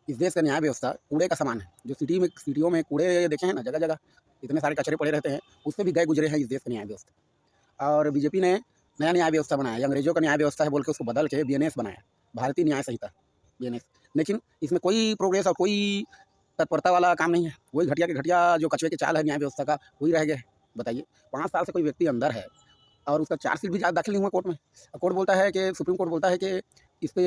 इस देश का न्याय व्यवस्था कूड़े का समान है। जो सिटियों में कूड़े देखे हैं ना, जगह-जगह इतने सारे कचरे पड़े रहते हैं, उससे भी गए गुजरे हैं इस देश का न्याय व्यवस्था। और बीजेपी ने नया न्याय व्यवस्था बनाया, ये अंग्रेज़ों का न्याय व्यवस्था है बोल के उसको बदल के बीएनएस बनाया, भारतीय न्याय संहिता, बीएनएस। लेकिन इसमें कोई प्रोग्रेस और कोई तत्परता वाला काम नहीं है। वही घटिया के घटिया जो कछुए के चाल है न्याय व्यवस्था का, वही रह गया है। बताइए, 5 साल से कोई व्यक्ति अंदर है और उसका चार्जशीट भी दाखिल नहीं हुआ कोर्ट में। कोर्ट बोलता है कि सुप्रीम कोर्ट बोलता है कि इस पे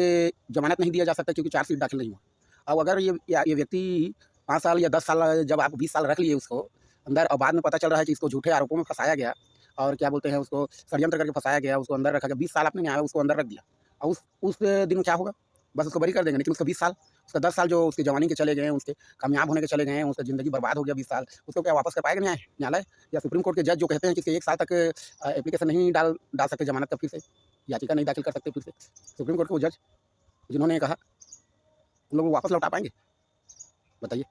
ज़मानत नहीं दिया जा सकता क्योंकि चार्जशीट दाखिल नहीं हुआ। अब अगर ये व्यक्ति 5 साल या 10 साल, जब आप 20 साल रख लिए उसको अंदर और बाद में पता चल रहा है कि इसको झूठे आरोपों में फँसाया गया और क्या बोलते हैं उसको षड्यंत्र करके फँसाया गया, उसको अंदर रखा गया, 20 साल आपने न्याय उसको अंदर रख दिया और उस दिन क्या होगा? बस उसको बरी कर देंगे, लेकिन उसका 20 साल, उसका 10 साल जो उसकी जवानी के चले गए हैं, उसके कामयाब होने के चले गए हैं, उसका ज़िंदगी बर्बाद हो गया 20 साल, उसको क्या वापस कर पाएगा न्यायालय? या सुप्रीम कोर्ट के जज जो कहते हैं कि इसके 1 साल तक एप्लीकेशन नहीं डाल सकते ज़मानत का, फिर से याचिका नहीं दाखिल कर सकते फिर से। सुप्रीम कोर्ट के वो जज जिन्होंने कहा, उन लोगों को वापस लौटा पाएँगे? बताइए।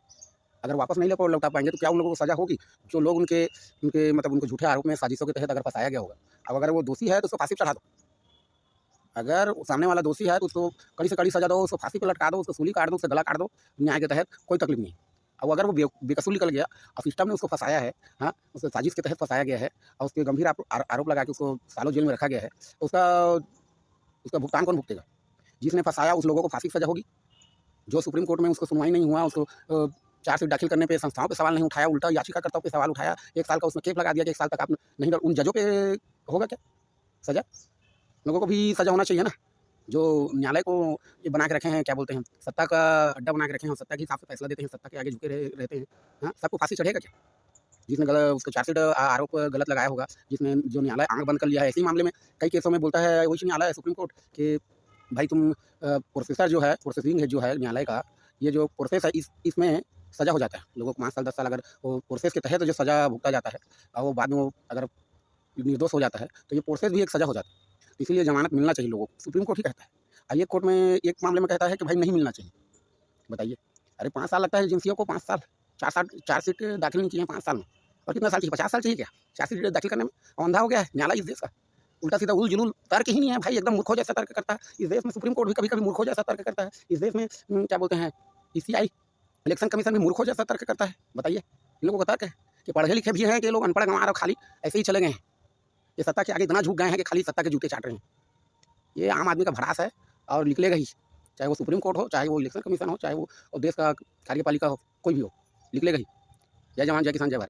अगर वापस नहीं लौटा पाएँगे तो क्या उन लोगों को सज़ा होगी? जो लोग उनके उनके मतलब उनको झूठे आरोप में साजिशों के तहत अगर फँसाया गया होगा। अब अगर वो दोषी है तो उसको फांसी पे चढ़ा दो। अगर सामने वाला दोषी है तो उसको कड़ी से कड़ी सज़ा दो, उसको फांसी पे लटका दो, उसको सूली काट दो, उसका गला काट दो, न्याय के तहत कोई तकलीफ नहीं। अब अगर वो बेकसूर निकल गया और सिस्टम ने उसको फँसाया है, हाँ, उसे साजिश के तहत फँसाया गया है और उसके गंभीर आरोप लगा के उसको सालों जेल में रखा गया है, तो उसका भुगतान कौन भुगतेगा? जिसने फँसाया उस लोगों को फांसी की सज़ा होगी। जो सुप्रीम कोर्ट में उसको सुनवाई नहीं हुआ, उसको चार्जशीट दाखिल करने पे संस्थाओं पे सवाल नहीं उठाया, उल्टा याचिकाकर्ताओं पे सवाल उठाया, 1 साल का उसमें केस लगा दिया कि 1 साल तक आप नहीं, उन जजों पे होगा क्या सज़ा? लोगों को भी सज़ा होना चाहिए ना। जो न्यायालय को ये बना के रखे हैं, क्या बोलते हैं, सत्ता का अड्डा बना के रखे हैं और सत्ता के हिसाब से फैसला देते हैं, सत्ता के आगे झुके रहते हैं, हाँ, सबको फांसी चढ़ेगा क्या? जिसने उसको चार्जशीट आरोप गलत लगाया होगा, जिसने जो न्यायालय आँख बंद कर लिया है, ऐसे ही मामले में कई केसों में बोलता है उच्च न्यायालय, सुप्रीम कोर्ट कि भाई तुम प्रोसेसर जो है, प्रोसेसिंग है जो है न्यायालय का, ये जो प्रोसेस है इसमें सज़ा हो जाता है। लोगों को 5 साल 10 साल अगर वो प्रोसेस के तहत जो सज़ा भुगता जाता है और वो बाद में वो अगर निर्दोष हो जाता है, तो ये प्रोसेस भी एक सज़ा हो जाता है। तो इसीलिए ज़मानत मिलना चाहिए लोगों को, सुप्रीम कोर्ट ही कहता है। हाई कोर्ट में एक मामले में कहता है कि भाई नहीं मिलना चाहिए। बताइए, अरे 5 साल लगता है एजेंसियों को, 5 साल, 4 साल चार्जशीट दाखिल नहीं किए हैं 5 साल में, और कितना साल चाहिए? 50 साल चाहिए क्या चार्जशीट दाखिल करने में? अंधा हो गया है न्यायालय इस देश का। उल्टा-सीधा उल-जुलूल तर्क ही नहीं है भाई, एकदम मूर्खों जैसा तर्क करता है। इस देश में सुप्रीम कोर्ट भी कभी-कभी मूर्खों जैसा तर्क करता है। इस देश में क्या बोलते हैं, ईसीआई, इलेक्शन कमीशन भी मूर्खों जैसा तर्क करता है। बताइए, इन लोगों का तर्क है कि पढ़े-लिखे भी हैं कि ये लोग अनपढ़ गँवार और खाली ऐसे ही चले गए हैं। ये सत्ता के आगे इतना झुक गए हैं कि खाली सत्ता के जूते चाट रहे हैं। ये आम आदमी का भड़ास है और निकलेगा ही, चाहे वो सुप्रीम कोर्ट हो, चाहे वो इलेक्शन कमीशन हो, चाहे वो देश का कार्यपालिका हो, कोई भी हो, निकलेगा ही। जय जवान, जय किसान, जय भारत।